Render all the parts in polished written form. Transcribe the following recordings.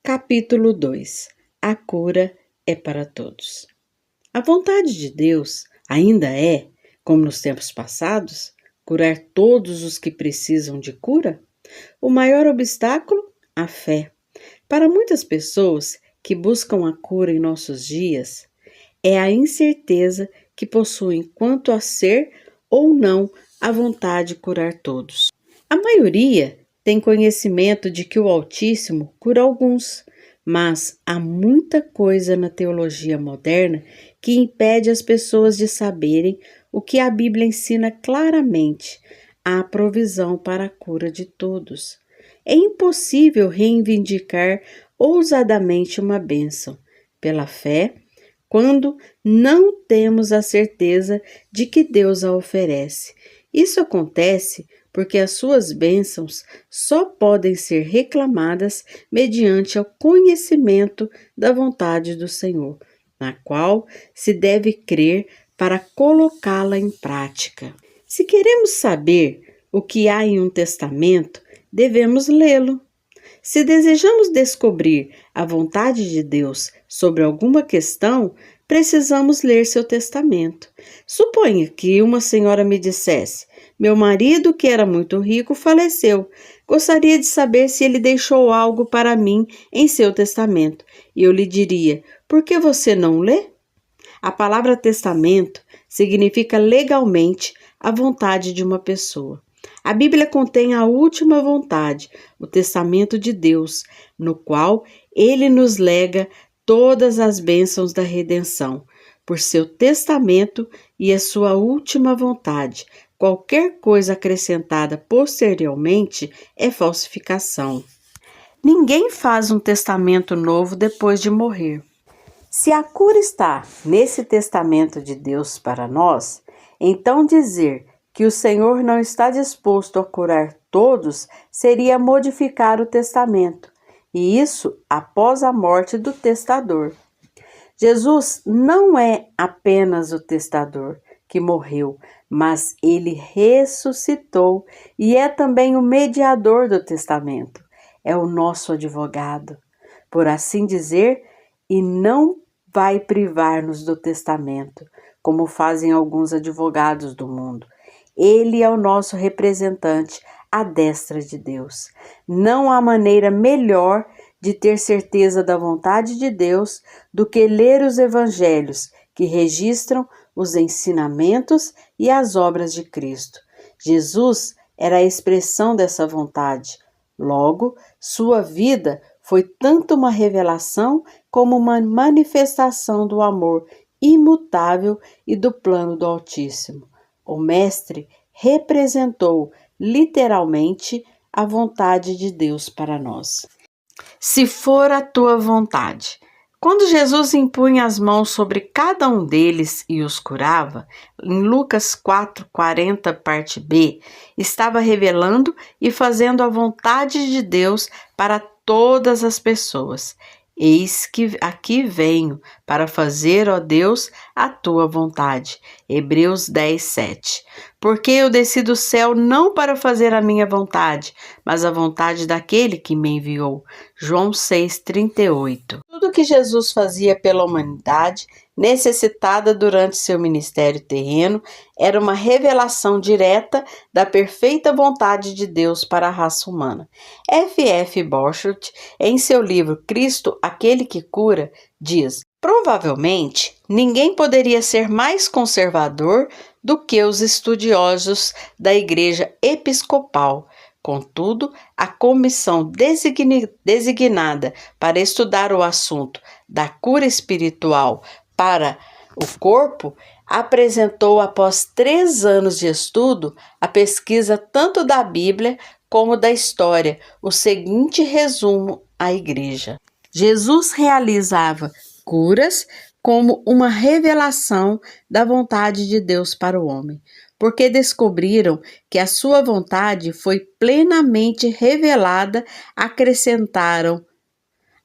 Capítulo 2. A cura é para todos. A vontade de Deus ainda é, como nos tempos passados, curar todos os que precisam de cura? O maior obstáculo? A fé. Para muitas pessoas que buscam a cura em nossos dias, é a incerteza que possuem quanto a ser ou não a vontade de curar todos. A maioria tem conhecimento de que o Altíssimo cura alguns, mas há muita coisa na teologia moderna que impede as pessoas de saberem o que a Bíblia ensina claramente: a provisão para a cura de todos. É impossível reivindicar ousadamente uma bênção pela fé quando não temos a certeza de que Deus a oferece. Isso acontece porque as suas bênçãos só podem ser reclamadas mediante o conhecimento da vontade do Senhor, na qual se deve crer para colocá-la em prática. Se queremos saber o que há em um testamento, devemos lê-lo. Se desejamos descobrir a vontade de Deus sobre alguma questão, precisamos ler seu testamento. Suponha que uma senhora me dissesse: meu marido, que era muito rico, faleceu. Gostaria de saber se ele deixou algo para mim em seu testamento. E eu lhe diria: por que você não lê? A palavra testamento significa legalmente a vontade de uma pessoa. A Bíblia contém a última vontade, o testamento de Deus, no qual ele nos lega todas as bênçãos da redenção. Por seu testamento e a sua última vontade, qualquer coisa acrescentada posteriormente é falsificação. Ninguém faz um testamento novo depois de morrer. Se a cura está nesse testamento de Deus para nós, então dizer que o Senhor não está disposto a curar todos seria modificar o testamento, e isso após a morte do testador. Jesus não é apenas o testador que morreu, mas ele ressuscitou e é também o mediador do testamento. É o nosso advogado, por assim dizer, e não vai privar-nos do testamento, como fazem alguns advogados do mundo. Ele é o nosso representante à destra de Deus. Não há maneira melhor de ter certeza da vontade de Deus do que ler os evangelhos que registram os ensinamentos e as obras de Cristo. Jesus era a expressão dessa vontade. Logo, sua vida foi tanto uma revelação como uma manifestação do amor imutável e do plano do Altíssimo. O Mestre representou literalmente a vontade de Deus para nós. Se for a tua vontade. Quando Jesus impunha as mãos sobre cada um deles e os curava, em Lucas 4:40, parte B, estava revelando e fazendo a vontade de Deus para todas as pessoas. Eis que aqui venho para fazer, ó Deus, a tua vontade. Hebreus 10:7. Porque eu desci do céu não para fazer a minha vontade, mas a vontade daquele que me enviou. João 6:38. Tudo que Jesus fazia pela humanidade, necessitada durante seu ministério terreno, era uma revelação direta da perfeita vontade de Deus para a raça humana. F.F. Borchert, em seu livro Cristo, aquele que cura, diz: provavelmente, ninguém poderia ser mais conservador do que os estudiosos da Igreja Episcopal. Contudo, a comissão designada para estudar o assunto da cura espiritual para o corpo apresentou, após 3 anos de estudo, a pesquisa tanto da Bíblia como da história, o seguinte resumo à Igreja. Jesus realizava curas como uma revelação da vontade de Deus para o homem, porque descobriram que a sua vontade foi plenamente revelada, acrescentaram: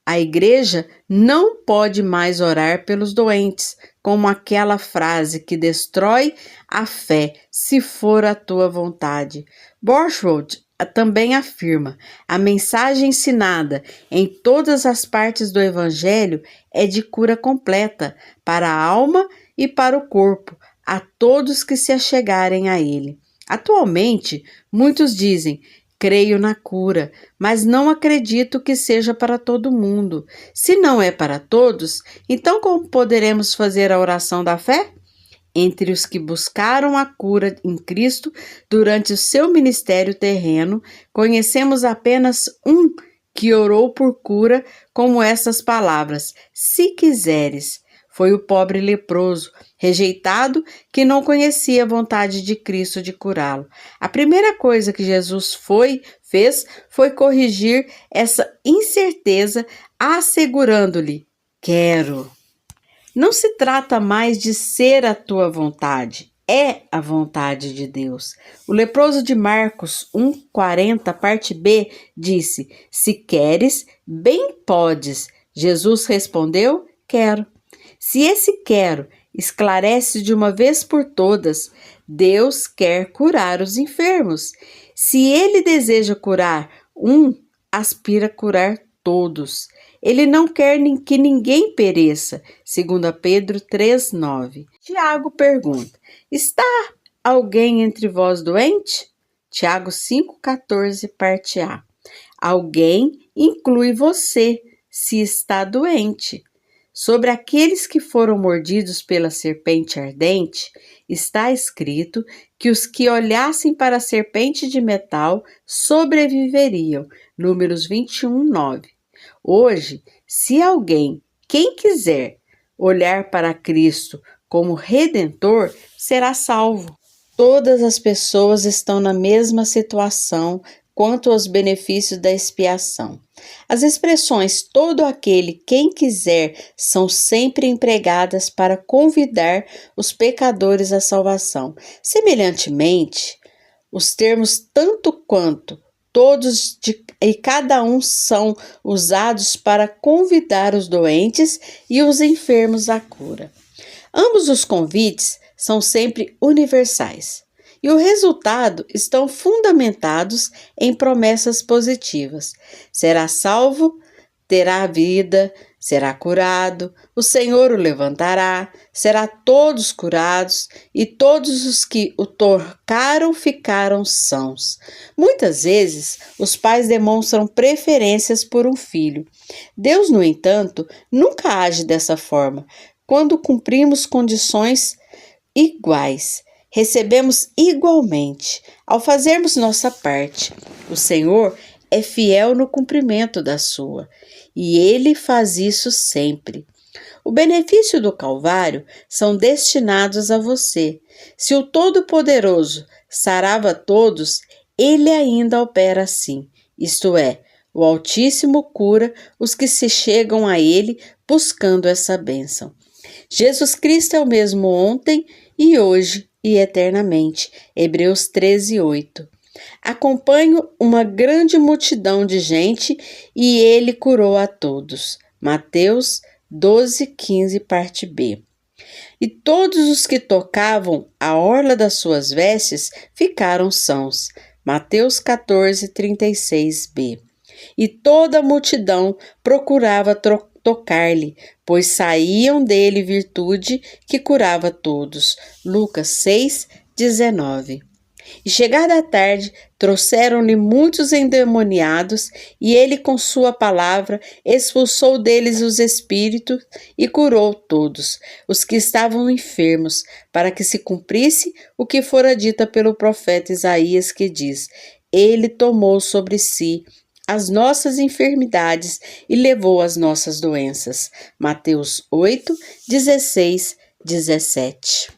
a igreja não pode mais orar pelos doentes, como aquela frase que destrói a fé, se for a tua vontade. Borchert também afirma: a mensagem ensinada em todas as partes do Evangelho é de cura completa para a alma e para o corpo, a todos que se achegarem a ele. Atualmente, muitos dizem: creio na cura, mas não acredito que seja para todo mundo. Se não é para todos, então como poderemos fazer a oração da fé? Entre os que buscaram a cura em Cristo durante o seu ministério terreno, conhecemos apenas um que orou por cura com essas palavras: se quiseres. Foi o pobre leproso, rejeitado, que não conhecia a vontade de Cristo de curá-lo. A primeira coisa que Jesus fez foi corrigir essa incerteza, assegurando-lhe: quero. Não se trata mais de ser a tua vontade, é a vontade de Deus. O leproso de Marcos 1:40, parte B, disse: se queres, bem podes. Jesus respondeu: quero. Se esse quero esclarece de uma vez por todas, Deus quer curar os enfermos. Se ele deseja curar um, aspira a curar todos. Ele não quer que ninguém pereça, 2 Pedro 3:9. Tiago pergunta: está alguém entre vós doente? Tiago 5:14, parte A. Alguém inclui você, se está doente. Sobre aqueles que foram mordidos pela serpente ardente, está escrito que os que olhassem para a serpente de metal sobreviveriam. Números 21:9. Hoje, se alguém, quem quiser, olhar para Cristo como Redentor, será salvo. Todas as pessoas estão na mesma situação quanto aos benefícios da expiação. As expressões todo aquele, quem quiser, são sempre empregadas para convidar os pecadores à salvação. Semelhantemente, os termos tanto quanto, todos e cada um são usados para convidar os doentes e os enfermos à cura. Ambos os convites são sempre universais e o resultado estão fundamentados em promessas positivas. Será salvo, terá vida, será curado, o Senhor o levantará, será todos curados e todos os que o tocaram ficaram sãos. Muitas vezes, os pais demonstram preferências por um filho. Deus, no entanto, nunca age dessa forma. Quando cumprimos condições iguais, recebemos igualmente. Ao fazermos nossa parte, o Senhor é fiel no cumprimento da sua, e Ele faz isso sempre. O benefício do Calvário são destinados a você. Se o Todo-Poderoso sarava todos, Ele ainda opera assim, isto é, o Altíssimo cura os que se chegam a Ele buscando essa bênção. Jesus Cristo é o mesmo ontem e hoje e eternamente. Hebreus 13:8. Acompanho uma grande multidão de gente e ele curou a todos. Mateus 12:15, parte B. E todos os que tocavam a orla das suas vestes ficaram sãos. Mateus 14:36b. E toda a multidão procurava tocar-lhe, pois saíam dele virtude que curava todos. Lucas 6:19. E chegada a tarde, trouxeram-lhe muitos endemoniados, e ele com sua palavra expulsou deles os espíritos e curou todos, os que estavam enfermos, para que se cumprisse o que fora dito pelo profeta Isaías, que diz: ele tomou sobre si as nossas enfermidades e levou as nossas doenças. Mateus 8:16-17.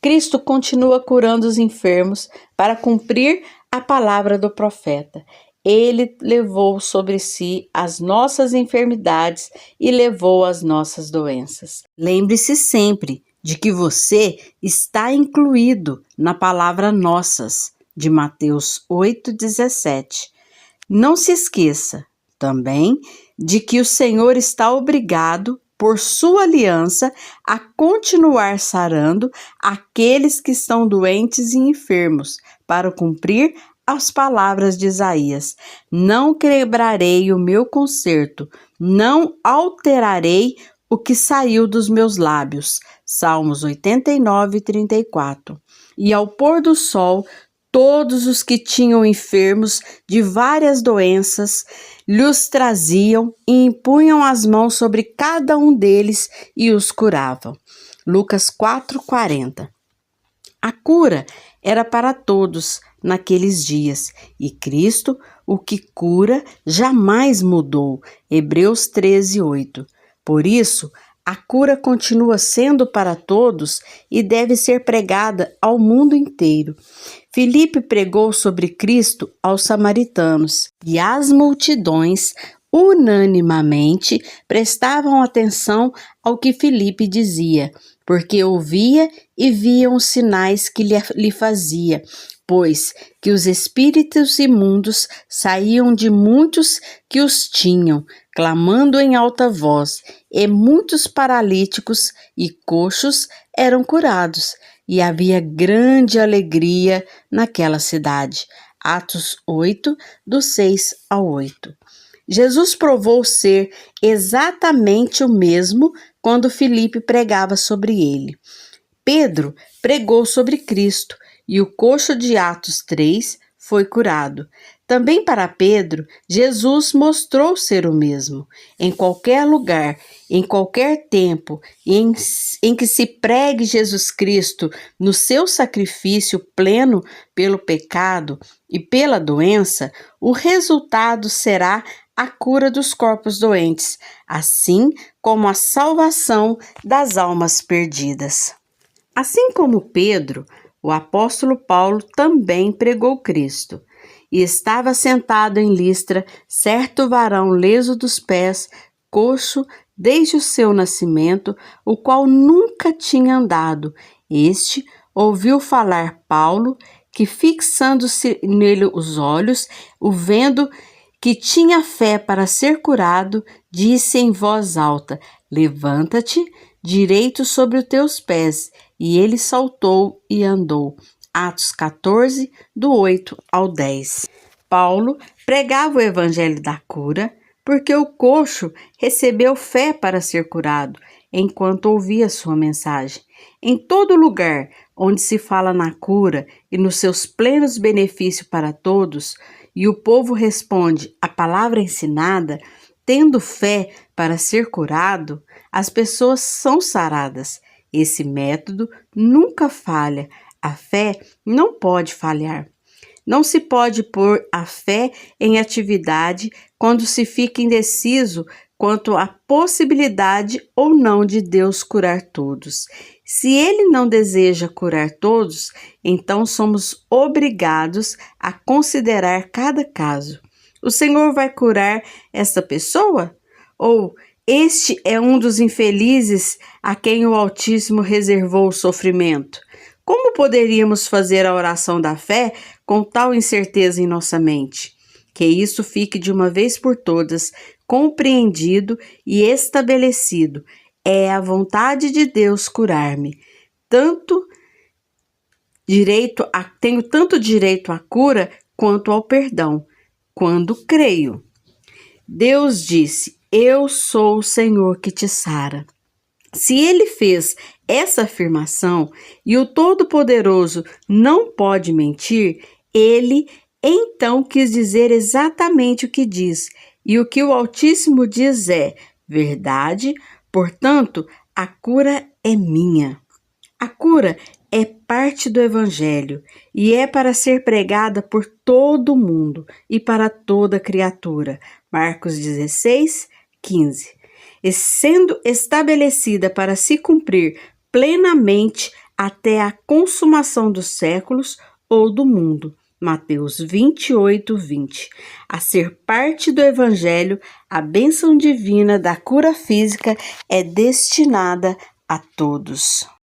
Cristo continua curando os enfermos para cumprir a palavra do profeta. Ele levou sobre si as nossas enfermidades e levou as nossas doenças. Lembre-se sempre de que você está incluído na palavra nossas, de Mateus 8:17. Não se esqueça também de que o Senhor está obrigado, por sua aliança, a continuar sarando aqueles que estão doentes e enfermos, para cumprir as palavras de Isaías: não quebrarei o meu concerto, não alterarei o que saiu dos meus lábios. Salmos 89, 34. E ao pôr do sol, todos os que tinham enfermos de várias doenças lhes traziam e impunham as mãos sobre cada um deles e os curavam. Lucas 4:40. A cura era para todos naqueles dias, e Cristo, o que cura, jamais mudou. Hebreus 13:8. Por isso, a cura continua sendo para todos e deve ser pregada ao mundo inteiro. Filipe pregou sobre Cristo aos samaritanos, e as multidões unanimemente prestavam atenção ao que Filipe dizia, porque ouvia e viam os sinais que lhe fazia, pois que os espíritos imundos saíam de muitos que os tinham, clamando em alta voz, e muitos paralíticos e coxos eram curados, e havia grande alegria naquela cidade. Atos 8, do 6 ao 8. Jesus provou ser exatamente o mesmo quando Filipe pregava sobre ele. Pedro pregou sobre Cristo e o coxo de Atos 3 foi curado. Também para Pedro, Jesus mostrou ser o mesmo. Em qualquer lugar, em qualquer tempo, em que se pregue Jesus Cristo no seu sacrifício pleno pelo pecado e pela doença, o resultado será a cura dos corpos doentes, assim como a salvação das almas perdidas. Assim como Pedro, o apóstolo Paulo também pregou Cristo. E estava sentado em Listra certo varão leso dos pés, coxo desde o seu nascimento, o qual nunca tinha andado. Este ouviu falar Paulo, que fixando-se nele os olhos, o vendo que tinha fé para ser curado, disse em voz alta: levanta-te direito sobre os teus pés. E ele saltou e andou. Atos 14, do 8 ao 10. Paulo pregava o evangelho da cura, porque o coxo recebeu fé para ser curado, enquanto ouvia sua mensagem. Em todo lugar onde se fala na cura e nos seus plenos benefícios para todos, e o povo responde à palavra ensinada, tendo fé para ser curado, as pessoas são saradas. Esse método nunca falha. A fé não pode falhar. Não se pode pôr a fé em atividade quando se fica indeciso quanto à possibilidade ou não de Deus curar todos. Se Ele não deseja curar todos, então somos obrigados a considerar cada caso. O Senhor vai curar esta pessoa? Ou este é um dos infelizes a quem o Altíssimo reservou o sofrimento? Como poderíamos fazer a oração da fé com tal incerteza em nossa mente? Que isso fique de uma vez por todas compreendido e estabelecido. É a vontade de Deus curar-me. Tenho tanto direito à cura quanto ao perdão, quando creio. Deus disse: eu sou o Senhor que te sara. Se ele fez essa afirmação e o Todo-Poderoso não pode mentir, ele então quis dizer exatamente o que diz. E o que o Altíssimo diz é verdade, portanto, a cura é minha. A cura é parte do Evangelho e é para ser pregada por todo mundo e para toda criatura. Marcos 16, 15. E sendo estabelecida para se cumprir plenamente até a consumação dos séculos ou do mundo. Mateus 28, 20. A ser parte do Evangelho, a bênção divina da cura física é destinada a todos.